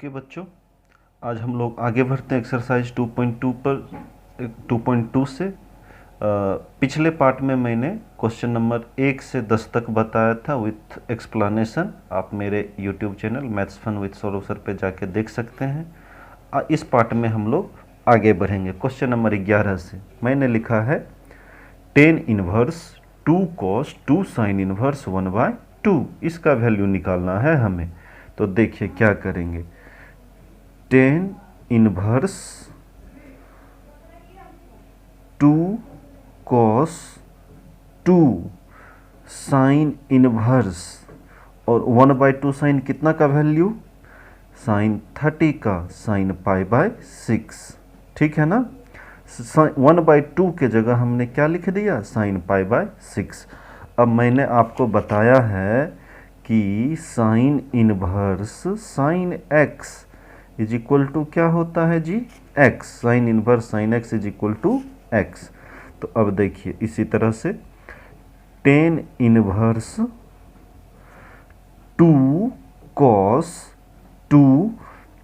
Okay बच्चों, आज हम लोग आगे बढ़ते हैं एक्सरसाइज 2.2 पर 2.2 से। पिछले पार्ट में मैंने क्वेश्चन नंबर 1 से 10 तक बताया था विथ एक्सप्लेनेशन। आप मेरे YouTube channel maths fun with Saurabh sir पे जाके देख सकते हैं। इस पार्ट में हम लोग आगे बढ़ेंगे। क्वेश्चन नंबर 11 से मैंने लिखा है tan inverse 2 cos 2 sin inverse 1/2। इसका वैल्यू निकालना है हमें। तो देखिए क्या करेंगे। tan inverse 2 cos 2 sin inverse और 1/2 साइन कितना का वैल्यू, साइन 30 का साइन π/6। ठीक है ना। 1/2 के जगह हमने क्या लिख दिया, साइन π/6। अब मैंने आपको बताया है कि sine inverse sine x is equal to क्या होता है जी, x। Sine inverse sine x is equal to x। तो अब देखिए इसी तरह से tan inverse 2 cos 2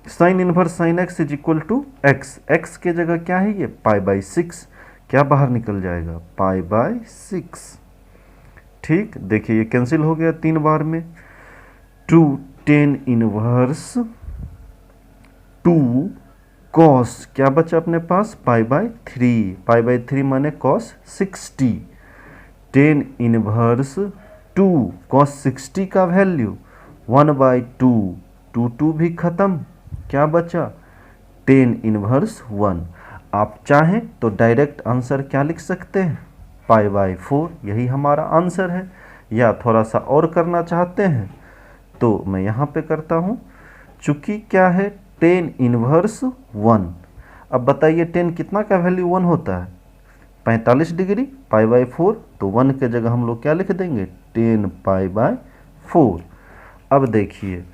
sine inverse sine x is equal to x। x के जगह क्या है ये, π/6। क्या बाहर निकल जाएगा, π/6। ठीक, देखिए ये कैंसिल हो गया 3 बार में। 2 tan इनवर्स 2 cos क्या बचा अपने पास, π/3। π/3 माने cos 60। tan इनवर्स 2 cos 60 का वैल्यू 1/2। 2 भी खत्म, क्या बचा, tan इनवर्स 1। आप चाहें तो डायरेक्ट आंसर क्या लिख सकते हैं, π/4। यही हमारा आंसर है। या थोड़ा सा और करना चाहते हैं तो मैं यहाँ पे करता हूँ। चूँकि क्या है, tan इनवर्स 1। अब बताइए tan कितना का वैल्यू 1 होता है, 45 डिग्री, π/4। तो 1 के जगह हम लोग क्या लिख देंगे, tan π/4। अब देखिए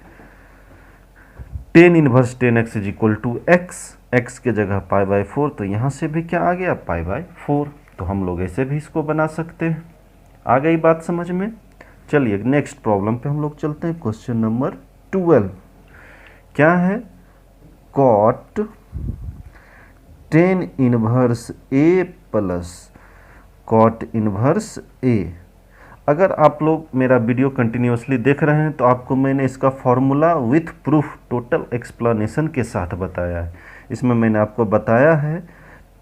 tan inverse tan x is equal to x के जगह π/4। तो यहाँ से भी क्या आ गया, π/4। तो हम लोग ऐसे भी इसको बना सकते हैं। आ गई बात समझ में। चलिए नेक्स्ट प्रॉब्लम पे हम लोग चलते हैं। क्वेश्चन नंबर 12 क्या है, cot tan inverse a plus cot inverse a। अगर आप लोग मेरा वीडियो कंटिन्यूसली देख रहे हैं तो आपको मैंने इसका formula with proof total explanation के साथ बताया है। इसमें मैंने आपको बताया है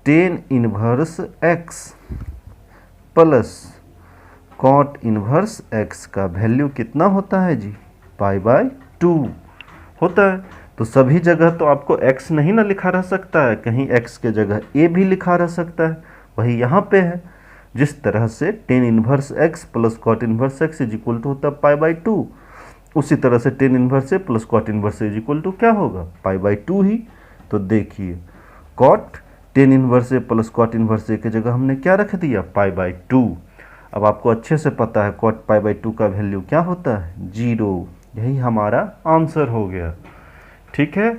tan inverse x plus cot inverse x का वैल्यू कितना होता है जी, π/2 होता है। तो सभी जगह तो आपको x नहीं ना लिखा रह सकता है, कहीं x के जगह a भी लिखा रह सकता है। वही यहाँ पे है। जिस तरह से tan inverse x plus cot inverse x is equal to होता है π/2, उसी तरह से tan inverse a plus cot inverse is equal to क्या होगा, π/2 ही। तो देखिए cot tan inverse a plus cot inverse a की जगह हमने क्या रख दिया, π/2। अब आपको अच्छे से पता है cot π/2 का वैल्यू क्या होता है, 0। यही हमारा आंसर हो गया। ठीक है।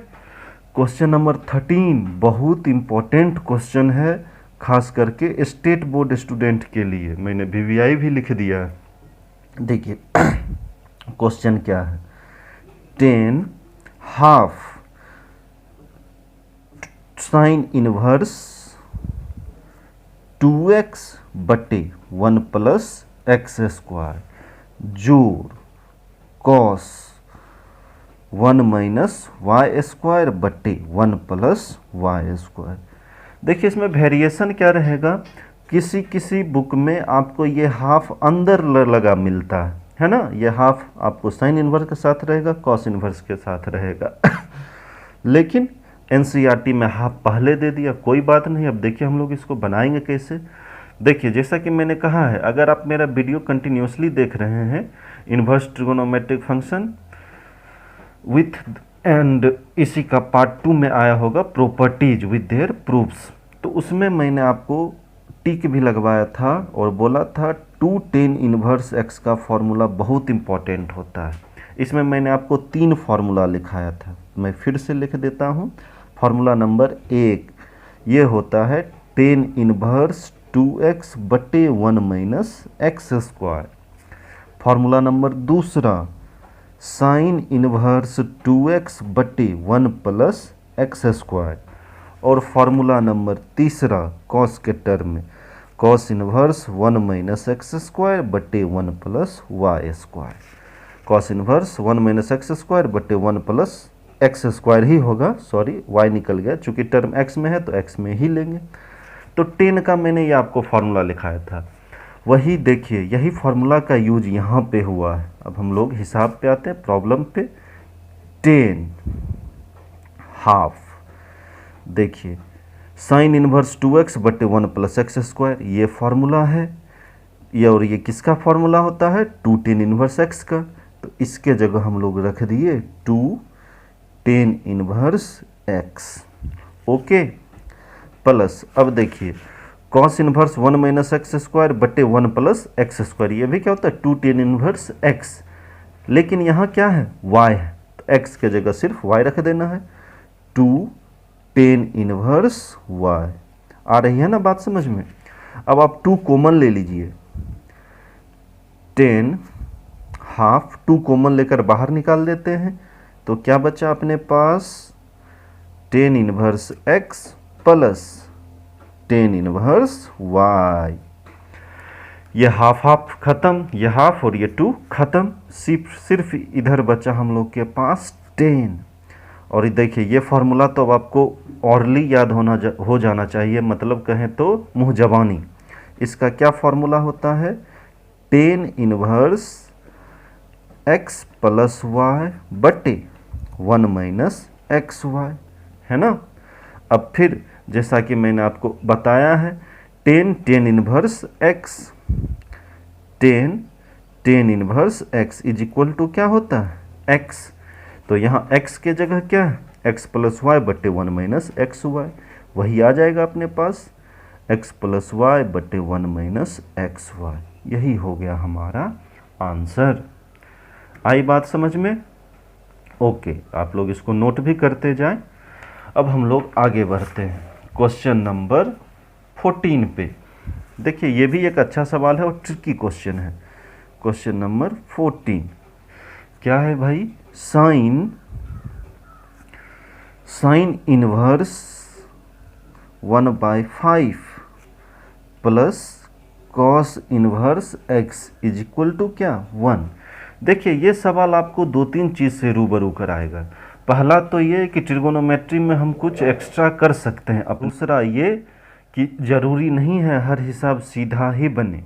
क्वेश्चन नंबर 13 बहुत इंपॉर्टेंट क्वेश्चन है, खास करके स्टेट बोर्ड स्टूडेंट के लिए। मैंने VVI भी लिख दिया है। देखिए क्वेश्चन क्या है, tan half sine inverse 2x बटे 1 प्लस एक्स स्क्वायर जोड़ cos 1 माइनस वाई स्क्वायर बटे 1 प्लस वाई स्क्वायर। देखिए इसमें वेरिएशन क्या रहेगा, किसी किसी बुक में आपको ये हाफ अंदर लगा मिलता है ना। ये हाफ आपको साइन इनवर्स के साथ रहेगा, कॉस इनवर्स के साथ रहेगा। लेकिन एनसीईआरटी में हाफ पहले दे दिया, कोई बात नहीं। अब देखिए हम लोग इसको बनाएंगे कैसे। देखिए जैसा कि मैंने कहा है, अगर आप मेरा वीडियो कंटिन्यूसली देख रहे हैं, inverse trigonometric function with and इसी का पार्ट 2 में आया होगा प्रॉपर्टीज विद देयर प्रूफ्स। तो उसमें मैंने आपको टिक भी लगवाया था और बोला था 2 tan इनवर्स x का फॉर्मूला बहुत इंपॉर्टेंट होता है। इसमें मैंने आपको 3 फार्मूला लिखाया था, मैं फिर से लिख देता हूँ। फार्मूला नंबर 1 ये होता है tan इनवर्स 2x बटे 1 minus x square. Formula number 2 sine inverse 2x बटे 1 प्लस एक्स स्क्वायर। और फॉर्मूला नंबर तीसरा कॉस के टर्म में cos inverse 1 minus x square बटे 1 plus y square. Cos inverse 1 minus x square बटे 1 plus x square ही होगा, sorry Y निकल गया, चूंकि टर्म एक्स में है तो एक्स में ही लेंगे। तो 10 का मैंने ये आपको फार्मूला लिखाया था, वही देखिए यही फार्मूला का यूज यहाँ पे हुआ है। अब हम लोग हिसाब पे आते हैं, प्रॉब्लम पे। 10 हाफ, देखिए साइन इनवर्स 2x बटे 1 प्लस एक्स स्क्वायर ये फार्मूला है, ये और ये किसका फार्मूला होता है 2 tan इनवर्स x का। तो इसके जगह हम लोग रख दिए 2 tan inverse x, okay. Plus अब देखिए cos inverse 1 minus x square बटे 1 प्लस एक्स स्क्वायर, ये भी क्या होता है 2 tan इनवर्स x। लेकिन यहाँ क्या है y है, तो x के जगह सिर्फ y रख देना है, 2 tan इनवर्स y। आ रही है ना बात समझ में। अब आप 2 कॉमन ले लीजिए, 10 हाफ 2 कॉमन लेकर बाहर निकाल देते हैं, तो क्या बचा अपने पास tan inverse x plus tan inverse y। ये हाफ हाफ खत्म, ये हाफ और ये 2 खत्म, सिर्फ इधर बचा हम लोग के पास 10। और ये देखिए ये फार्मूला तो अब आपको ऑरली याद हो जाना चाहिए, मतलब कहें तो मुँह जबानी। इसका क्या फार्मूला होता है tan inverse x plus y बटे 1 माइनस एक्स वाई, है ना। अब फिर जैसा कि मैंने आपको बताया है tan inverse x, tan inverse x is equal to क्या होता है x। तो यहाँ x के जगह क्या है x प्लस वाई बटे 1 माइनस एक्स वाई, वही आ जाएगा अपने पास x प्लस वाई बटे 1 माइनस एक्स वाई। यही हो गया हमारा आंसर। आई बात समझ में, ओके। आप लोग इसको नोट भी करते जाएं। अब हम लोग आगे बढ़ते हैं क्वेश्चन नंबर 14 पे। देखिए ये भी एक अच्छा सवाल है और ट्रिकी क्वेश्चन है। क्वेश्चन नंबर 14 क्या है भाई, sine inverse 1/5 plus cos inverse x is equal to क्या 1। देखिए ये सवाल आपको 2-3 चीज़ से रूबरू कराएगा। पहला तो ये कि ट्रिगोनोमेट्री में हम कुछ एक्स्ट्रा कर सकते हैं। अब दूसरा ये कि ज़रूरी नहीं है हर हिसाब सीधा ही बने।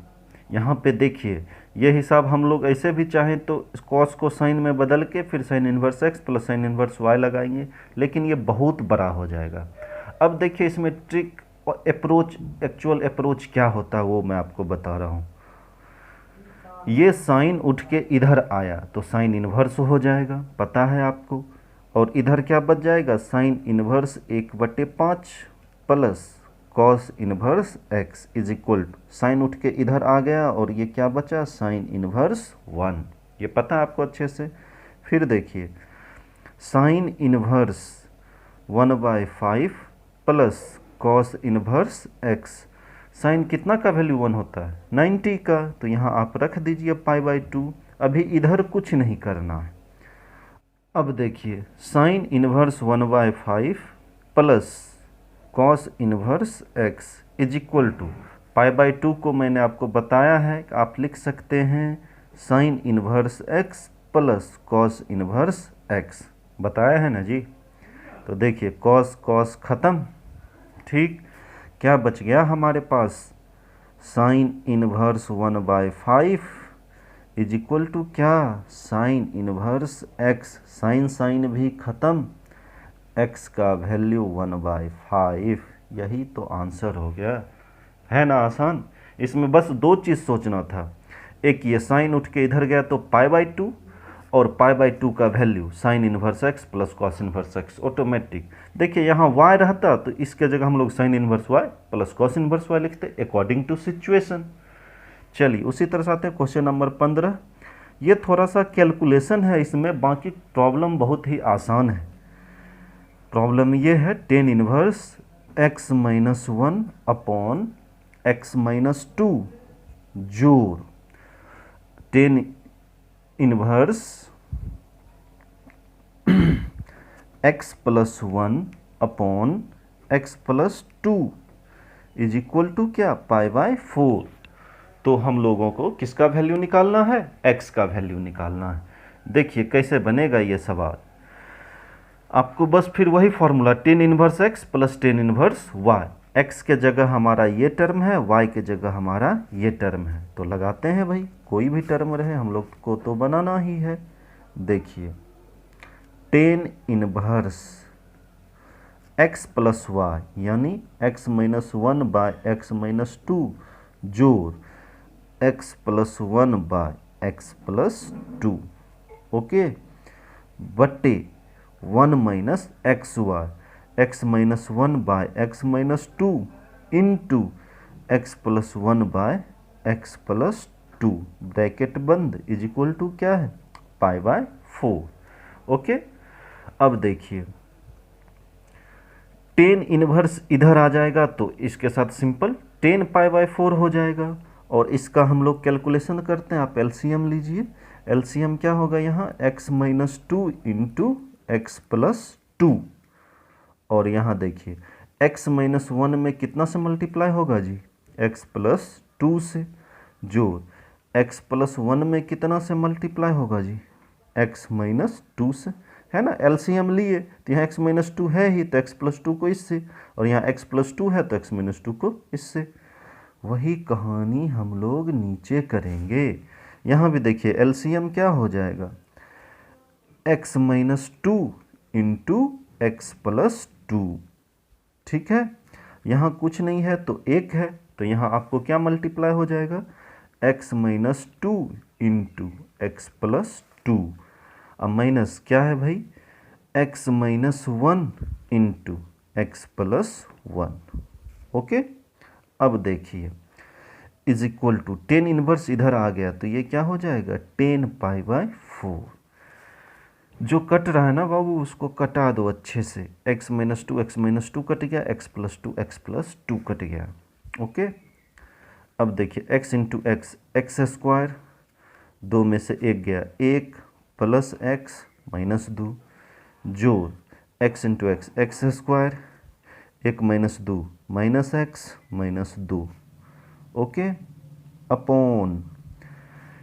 यहाँ पे देखिए ये हिसाब हम लोग ऐसे भी चाहें तो कॉस को साइन में बदल के फिर sign inverse x plus sine inverse y लगाएंगे, लेकिन ये बहुत बड़ा हो जाएगा। अब देखिए इसमें ट्रिक और अप्रोच, एक्चुअल अप्रोच क्या होता है वो मैं आपको बता रहा हूँ। ये साइन उठ के इधर आया तो साइन इनवर्स हो जाएगा, पता है आपको। और इधर क्या बच जाएगा sine inverse 1/5 plus cos inverse x is equal to, sine उठ के इधर आ गया और ये क्या बचा साइन इनवर्स 1। ये पता है आपको अच्छे से। फिर देखिए sine inverse 1/5 plus cos inverse x, sine कितना का वैल्यू 1 होता है 90 का, तो यहाँ आप रख दीजिए π/2। अभी इधर कुछ नहीं करना है। अब देखिए sine inverse 1/5 plus cos inverse x is equal to π/2 को मैंने आपको बताया है कि आप लिख सकते हैं sign inverse x plus cos inverse x, बताया है ना जी। तो देखिए कॉस कॉस ख़त्म, ठीक। क्या बच गया हमारे पास sine inverse 1/5 is equal to क्या sine inverse x, sine sine भी ख़त्म, x का वैल्यू 1/5। यही तो आंसर हो गया, है ना आसान। इसमें बस 2 चीज़ सोचना था, एक ये साइन उठ के इधर गया तो π/2 और π/2 का value sign inverse x plus cos inverse x automatic. देखिए यहाँ y रहता तो इसके जगह हम लोग sine inverse y plus cos inverse y लिखते अकॉर्डिंग टू सिचुएशन। चलिए उसी तरह से आते हैं क्वेश्चन नंबर 15। ये थोड़ा सा कैलकुलेशन है इसमें, बाकी प्रॉब्लम बहुत ही आसान है। प्रॉब्लम ये है tan inverse x minus 1 upon x minus 2 जोड़ tan inverse x plus 1 upon x plus 2 is equal to क्या, पाई बाय 4। तो हम लोगों को किसका वैल्यू निकालना है, x का वैल्यू निकालना है। देखिए कैसे बनेगा ये सवाल। आपको बस फिर वही formula ten inverse x plus tan inverse y, x के जगह हमारा ये टर्म है, y के जगह हमारा ये टर्म है। तो लगाते हैं भाई, कोई भी टर्म रहे हम लोग को तो बनाना ही है। देखिए tan inverse x plus y यानी x minus 1 by x minus 2 जोड़ x plus 1 by x plus 2, okay, बटे 1 minus x y, x minus 1 by x minus 2 into x plus 1 by x plus 2 bracket बंद is equal to क्या है, pi by 4, okay. अब देखिए tan inverse इधर आ जाएगा तो इसके साथ सिंपल 10 पाई बाय 4 हो जाएगा। और इसका हम लोग कैलकुलेशन करते हैं, आप एलसीएम लीजिए। एलसीएम क्या होगा यहाँ, x minus 2 into x plus 2, और यहाँ देखिए x माइनस 1 में कितना से मल्टीप्लाई होगा जी, x प्लस 2 से, जोड़ x प्लस 1 में कितना से मल्टीप्लाई होगा जी, x माइनस 2 से, है ना। एलसीएम लिए तो यहाँ x माइनस 2 है ही तो x प्लस 2 को इससे, और यहाँ x प्लस 2 है तो x माइनस 2 को इससे। वही कहानी हम लोग नीचे करेंगे। यहाँ भी देखिए एलसीएम क्या हो जाएगा, x minus 2 into x plus 2, ठीक है। यहाँ कुछ नहीं है तो एक है, तो यहाँ आपको क्या मल्टीप्लाई हो जाएगा, x minus 2 into x plus 2, अब माइनस क्या है भाई, x minus 1 into x plus 1, okay. अब देखिए इज इक्वल टू 10 इनवर्स इधर आ गया तो ये क्या हो जाएगा, 10 पाई बाय 4। जो कट रहा है ना बाबू उसको कटा दो अच्छे से, x minus 2 x minus 2 cut गया, x plus 2 x plus 2 cut गया, ओके। अब देखिए x into x, x square, 2 में से 1 गया 1 प्लस एक्स माइनस 2, जोड़ x into x, x square, 1 minus 2 minus x minus 2, okay, upon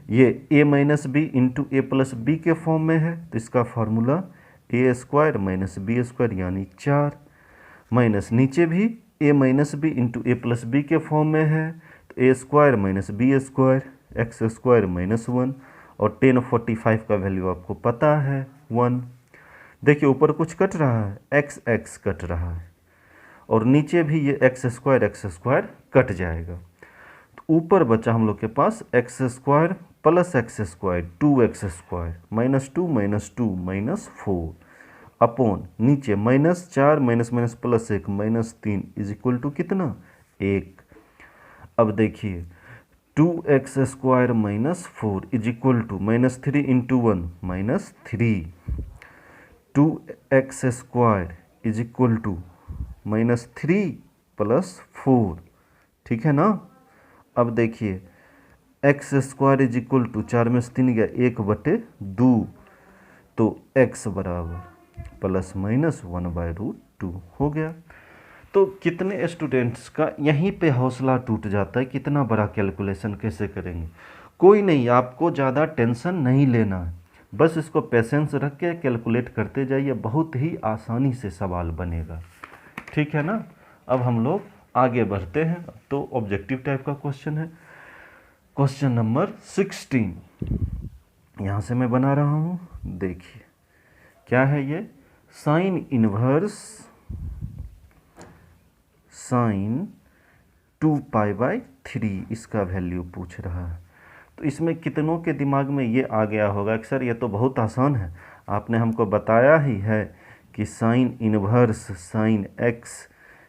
ये a minus b into a plus b के form में है तो इसका formula a square minus b square यानी 4, माइनस नीचे भी a minus b into a plus b के फॉर्म में है तो a square minus b square x square minus 1, और 1045 का वैल्यू आपको पता है 1। देखिए ऊपर कुछ कट रहा है, एक्स एक्स कट रहा है, और नीचे भी ये एक्स स्क्वायर कट जाएगा, तो ऊपर बचा हम लोग के पास x square plus x square 2x square minus 2 minus 4, upon नीचे minus 4 minus minus plus 1 minus 3 is equal to कितना, 1। अब देखिए 2x square minus 4 is equal to minus 3 into 1 minus 3, 2x square is equal to minus 3 plus 4, ठीक है ना। अब देखिए x square is equal to 4 में से 3 गया 1/2, तो x बराबर प्लस माइनस 1/√2 हो गया। तो कितने स्टूडेंट्स का यहीं पे हौसला टूट जाता है, कितना बड़ा कैलकुलेशन कैसे करेंगे। कोई नहीं, आपको ज़्यादा टेंशन नहीं लेना है, बस इसको पेशेंस रख के कैलकुलेट करते जाइए, बहुत ही आसानी से सवाल बनेगा, ठीक है ना। अब हम लोग आगे बढ़ते हैं, तो ऑब्जेक्टिव टाइप का क्वेश्चन है, क्वेश्चन नंबर 16 यहाँ से मैं बना रहा हूँ। देखिए क्या है ये, sign inverse sign 2 pi by 3 इसका वैल्यू पूछ रहा है। तो इसमें कितनों के दिमाग में ये आ गया होगा कि सर ये तो बहुत आसान है, आपने हमको बताया ही है कि sine inverse sine x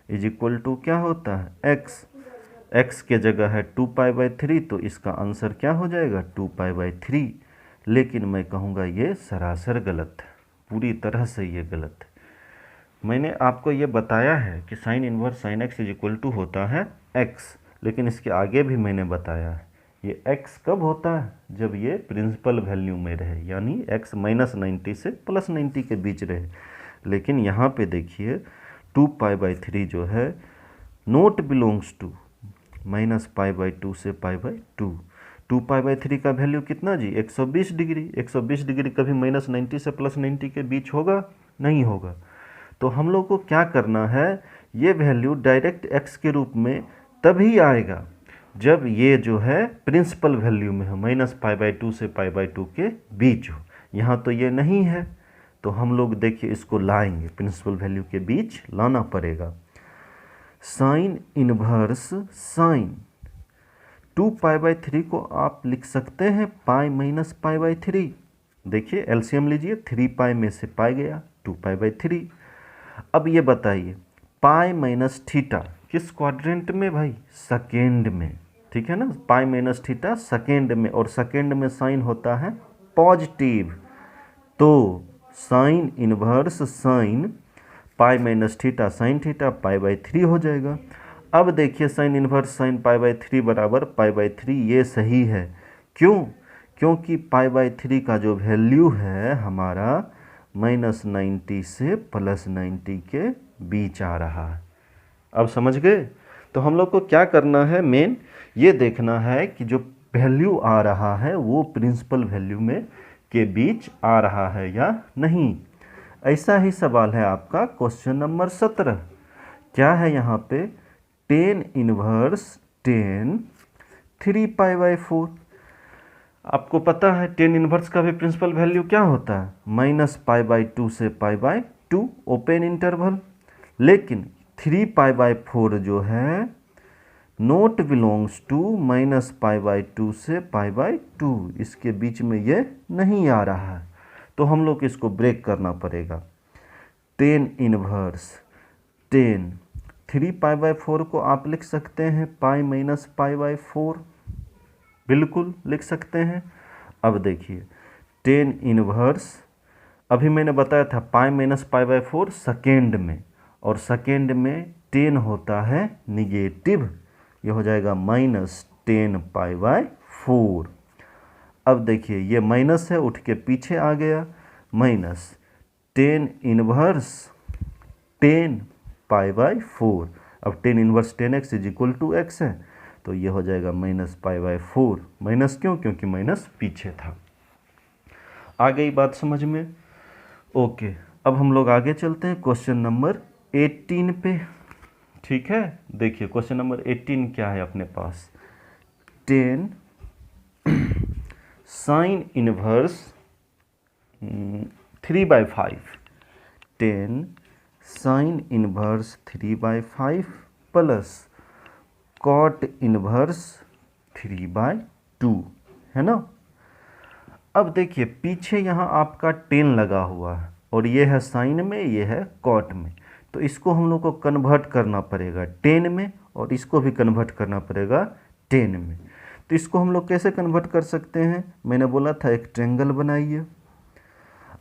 is equal to क्या होता है, x के जगह है 2 पाई बाय 3, तो इसका आंसर क्या हो जाएगा 2 पाई बाय 3। लेकिन मैं कहूँगा ये सरासर गलत है, पूरी तरह से ये गलत है। मैंने आपको ये बताया है कि sine inverse sine x is equal to होता है x, लेकिन इसके आगे भी मैंने बताया है ये x कब होता है, जब ये प्रिंसिपल वैल्यू में रहे, यानी x माइनस 90 से प्लस 90 के बीच रहे। लेकिन यहाँ पे देखिए 2π/3 जो है नॉट बिलोंग्स टू -π/2 से π/2। 2π/3 का वैल्यू कितना जी 120 डिग्री। 120 डिग्री कभी -90 से +90 के बीच होगा? नहीं होगा। तो हम लोग को क्या करना है, ये वैल्यू डायरेक्ट x के रूप में तभी आएगा जब ये जो है प्रिंसिपल वैल्यू में हो, -π/2 से π/2 के बीच हो। यहाँ तो ये नहीं है, तो हम लोग देखिए इसको लाएंगे, प्रिंसिपल वैल्यू के बीच लाना पड़ेगा। साइन इनवर्स साइन 2π/3 को आप लिख सकते हैं π-π/3। देखिए एलसीएम लीजिए, 3π में से π गया 2π/3। अब ये बताइए पाई माइनस थीटा किस क्वाड्रेंट में भाई? सेकेंड में, ठीक है ना। पाई माइनस थीटा सेकेंड में, और सेकेंड में साइन होता है पॉजिटिव, तो sine inverse sine pi minus theta sine theta π/3 हो जाएगा। अब देखिए साइन इनवर्स साइन π/3 बराबर π/3, ये सही है। क्यों? क्योंकि π/3 का जो वैल्यू है हमारा -90 से +90 के बीच आ रहा है। अब समझ गए? तो हम लोग को क्या करना है, मेन ये देखना है कि जो वैल्यू आ रहा है वो प्रिंसिपल वैल्यू में के बीच आ रहा है या नहीं। ऐसा ही सवाल है आपका क्वेश्चन नंबर 17। क्या है यहाँ पे? tan inverse tan 3π/4। आपको पता है tan इनवर्स का भी प्रिंसिपल वैल्यू क्या होता है? -π/2 से π/2 ओपन इंटरवल। लेकिन 3π/4 जो है नॉट बिलोंग्स टू -π/2 से π/2, इसके बीच में ये नहीं आ रहा है, तो हम लोग इसको ब्रेक करना पड़ेगा। tan इनवर्स tan 3π/4 को आप लिख सकते हैं π-π/4, बिल्कुल लिख सकते हैं। अब देखिए tan इनवर्स, अभी मैंने बताया था π-π/4 सेकेंड में, और सेकेंड में tan होता है निगेटिव, ये हो जाएगा -10π/4। अब देखिए ये माइनस है, उठ के पीछे आ गया, माइनस tan इनवर्स 10π/4। अब tan इनवर्स 10x = x है, तो ये हो जाएगा -π/4। माइनस क्यों? क्योंकि माइनस पीछे था। आ गई बात समझ में? ओके, अब हम लोग आगे चलते हैं क्वेश्चन नंबर 18 पे। ठीक है, देखिए क्वेश्चन नंबर 18 क्या है अपने पास? tan sine inverse 3/5, tan sine inverse 3/5 plus cot inverse 3/2, है ना। अब देखिए पीछे यहाँ आपका tan लगा हुआ है, और ये है साइन में, ये है कॉट में, तो इसको हम लोग को कन्वर्ट करना पड़ेगा tan में, और इसको भी कन्वर्ट करना पड़ेगा tan में। तो इसको हम लोग कैसे कन्वर्ट कर सकते हैं? मैंने बोला था एक ट्रायंगल बनाइए।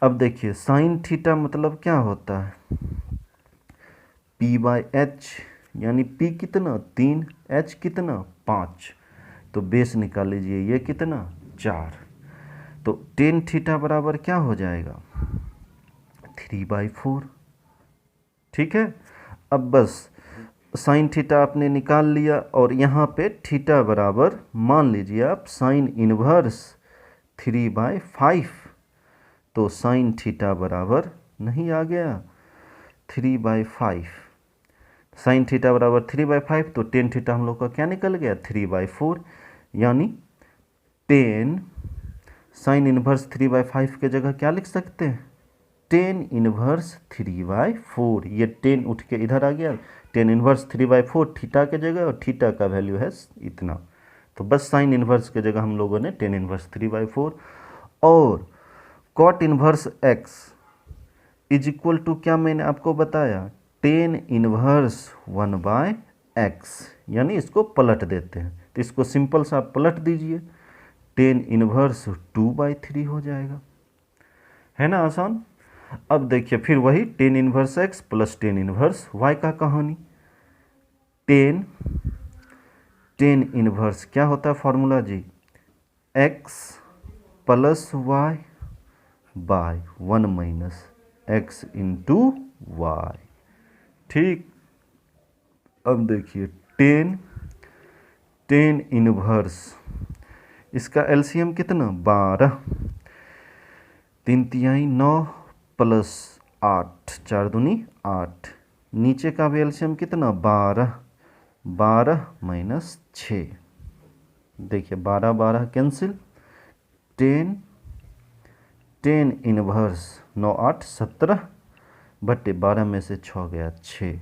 अब देखिए साइन थीटा मतलब क्या होता है? p/h, यानी p कितना 3, h कितना 5, तो बेस निकाल लीजिए, ये कितना 4। तो tan थीटा बराबर क्या हो जाएगा? 3/4। ठीक है, अब बस साइन थीटा आपने निकाल लिया, और यहाँ पे थीटा बराबर मान लीजिए आप साइन इनवर्स 3/5, तो साइन थीटा बराबर नहीं आ गया 3/5, साइन थीटा बराबर 3/5, तो tan थीटा हम लोग का क्या निकल गया? 3/4, यानी tan साइन इनवर्स 3/5 के जगह क्या लिख सकते हैं? tan inverse 3/4। ये tan उठ के इधर आ गया, tan इनवर्स 3/4 थीटा के जगह, और थीटा का वैल्यू है इतना, तो बस साइन इनवर्स के जगह हम लोगों ने tan इनवर्स 3/4, और कॉट इनवर्स x = क्या मैंने आपको बताया? tan इनवर्स 1/x, यानी इसको पलट देते हैं, तो इसको सिंपल सा पलट दीजिए, tan इनवर्स 2/3 हो जाएगा, है ना आसान। अब देखिए फिर वही tan inverse x plus tan inverse y का कहानी। tan इनवर्स क्या होता है फॉर्मूला जी? x + y/1 - x into y. ठीक, अब देखिए टेन इनवर्स, इसका एलसीएम कितना 12, 3 तिहाई 9 प्लस 8, 4 दूनी 8, नीचे का भी एलसीएम कितना 12, 12 माइनस 6, देखिए 12 12 कैंसिल, 10 इनवर्स 9 8 17 बटे 12 में से 6 गया 6।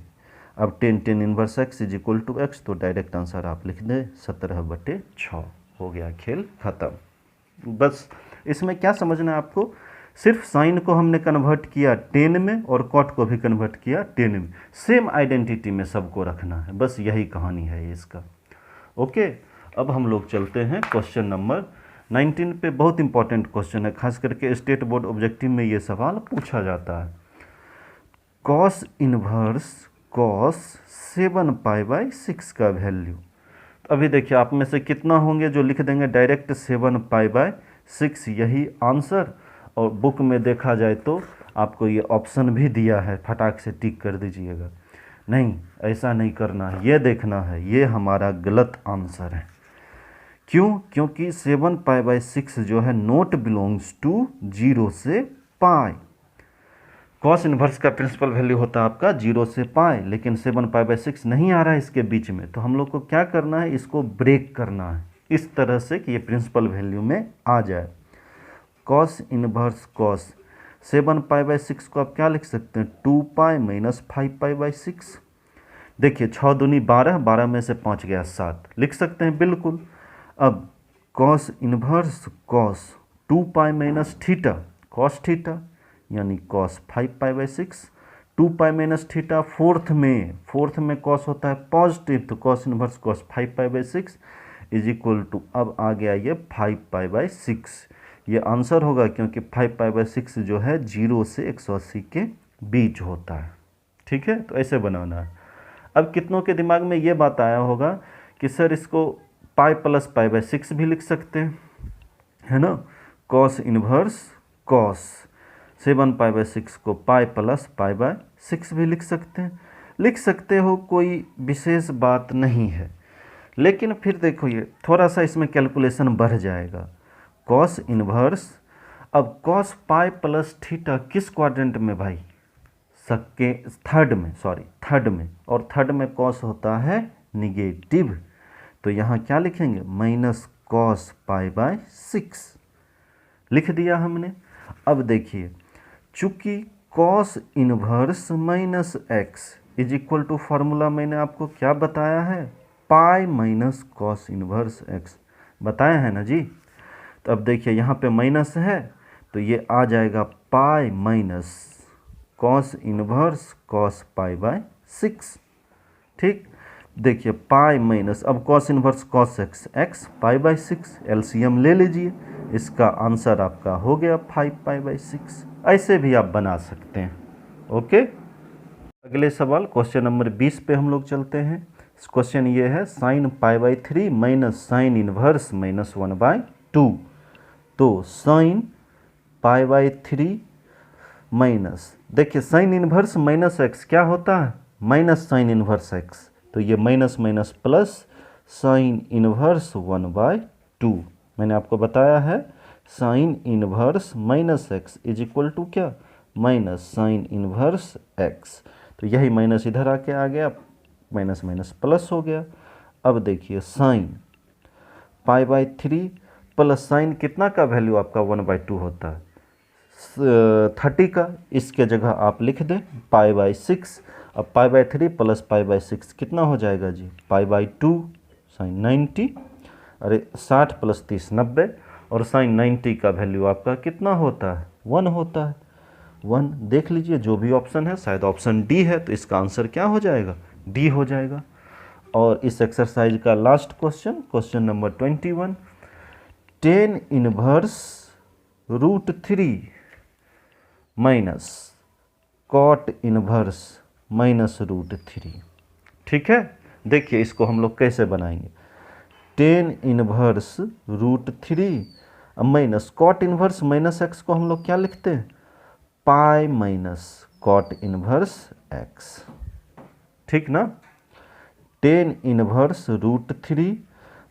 अब 10 inverse x is equal to x, तो डायरेक्ट आंसर आप लिख दें 17 बटे 6। हो गया खेल ख़त्म। बस इसमें क्या समझना है आपको, सिर्फ साइन को हमने कन्वर्ट किया 10 में और कॉट को भी कन्वर्ट किया 10 में, सेम आइडेंटिटी में सबको रखना है, बस यही कहानी है इसका। ओके, अब हम लोग चलते हैं क्वेश्चन नंबर 19 पे। बहुत इंपॉर्टेंट क्वेश्चन है, खास करके स्टेट बोर्ड ऑब्जेक्टिव में ये सवाल पूछा जाता है। Cos inverse cos 7 pi by 6 का वैल्यू। अभी देखिए आप में से कितना होंगे जो लिख देंगे डायरेक्ट 7 पाई बाई 6 यही आंसर, और बुक में देखा जाए तो आपको ये ऑप्शन भी दिया है, फटाक से टिक कर दीजिएगा। नहीं, ऐसा नहीं करना है, ये देखना है ये हमारा गलत आंसर है। क्यों? क्योंकि 7 पाई बाई 6 जो है नोट बिलोंग्स टू 0 से पाई। कॉस इन्वर्स का प्रिंसिपल वैल्यू होता है आपका 0 से पाई, लेकिन 7 पाई बाई 6 नहीं आ रहा है इसके बीच में, तो हम लोग को क्या करना है, इसको ब्रेक करना है इस तरह से कि ये प्रिंसिपल वैल्यू में आ जाए। Cos inverse cos 7 pi by 6 को आप क्या लिख सकते हैं, 2 पाई माइनस 5 पाई बाई 6। देखिए 6 दूनी 12, 12 में से 5 गया 7, लिख सकते हैं बिल्कुल। अब cos inverse cos 2 pi minus theta cos theta, यानी cos 5 pi by 6, 2 pi minus theta fourth में कॉस होता है पॉजिटिव, तो cos inverse cos 5 pi by 6 is equal to, अब आ गया ये 5 पाई बाई 6, ये आंसर होगा क्योंकि 5 पाई बाई 6 जो है 0 से 180 के बीच होता है। ठीक है, तो ऐसे बनाना है। अब कितनों के दिमाग में ये बात आया होगा कि सर इसको पाई प्लस पाई बाई 6 भी लिख सकते हैं, है ना। Cos inverse cos 7 pi by 6 को पाई प्लस पाई बाई 6 भी लिख सकते हो, कोई विशेष बात नहीं है। लेकिन फिर देखो ये थोड़ा सा इसमें कैलकुलेशन बढ़ जाएगा। कॉस इनवर्स, अब कॉस पाई प्लस थीटा किस क्वाड्रेंट में भाई, सबके थर्ड में, और थर्ड में कॉस होता है निगेटिव, तो यहाँ क्या लिखेंगे माइनस कॉस पाई बाई 6 लिख दिया हमने। अब देखिए चूंकि cos inverse minus x is equal to, formula मैंने आपको क्या बताया है, pi minus cos inverse x बताया है ना जी। तो अब देखिए यहाँ पे माइनस है तो ये आ जाएगा पाई minus cos inverse cos pi by 6। ठीक, देखिए पाई माइनस, अब cos inverse cos x pi by 6, LCM ले लीजिए, इसका आंसर आपका हो गया 5 पाई बाय 6। ऐसे भी आप बना सकते हैं। ओके, अगले सवाल क्वेश्चन नंबर 20 पे हम लोग चलते हैं। क्वेश्चन ये है sine pi by 3 minus sine inverse minus 1/2। तो साइन पाई बाई 3 माइनस, देखिए साइन इनवर्स माइनस एक्स क्या होता है, माइनस साइन इनवर्स एक्स, तो ये minus minus plus sine inverse 1/2। मैंने आपको बताया है sine inverse minus x is equal to क्या, माइनस साइन इनवर्स एक्स, तो यही माइनस इधर आके आ गया, माइनस माइनस प्लस हो गया। अब देखिए sign pi by 3 plus sign कितना का वैल्यू आपका 1/2 होता है 30 का, इसके जगह आप लिख दें पाई बाई 6। अब पाई बाई 3 प्लस पाई बाई 6 कितना हो जाएगा जी, पाई बाई 2 साइन 90, अरे 60 प्लस 30 90, और साइन 90 का वैल्यू आपका कितना होता है 1 होता है 1। देख लीजिए जो भी ऑप्शन है, शायद ऑप्शन डी है, तो इसका आंसर क्या हो जाएगा, डी हो जाएगा। और इस एक्सरसाइज का last question, question number 21, tan inverse root 3 minus cot inverse minus root 3। ठीक है, देखिए इसको हम लोग कैसे बनाएंगे, tan inverse root 3 minus cot inverse minus x को हम लोग क्या लिखते हैं, pi minus cot inverse x, ठीक ना। Tan inverse root three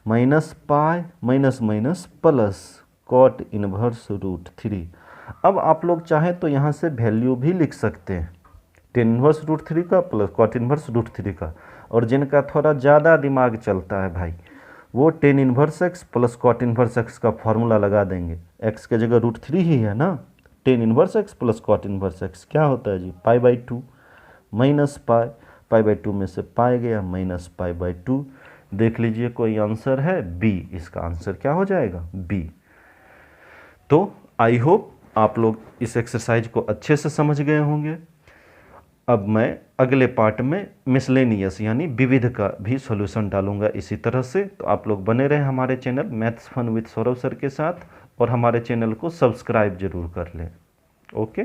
minus pi minus minus plus cot inverse root three. अब आप लोग चाहें तो यहाँ से वैल्यू भी लिख सकते हैं, टेन इनवर्स रूट थ्री का plus cot inverse root three का। और जिनका थोड़ा ज़्यादा दिमाग चलता है भाई, वो tan inverse x plus cot inverse x का फॉर्मूला लगा देंगे। एक्स के जगह रूट थ्री ही है ना, tan inverse x plus cot inverse x क्या होता है जी, pi by two minus pi, pi by two में से पाई गया माइनस पाई बाई टू। देख लीजिए कोई आंसर है बी, इसका आंसर क्या हो जाएगा बी। तो आई होप आप लोग इस एक्सरसाइज को अच्छे से समझ गए होंगे। अब मैं अगले पार्ट में मिसलेनियस यानी विविध का भी सॉल्यूशन डालूंगा इसी तरह से। तो आप लोग बने रहें हमारे channel maths fun with Saurabh sir के साथ, और हमारे चैनल को सब्सक्राइब जरूर कर लें। ओके।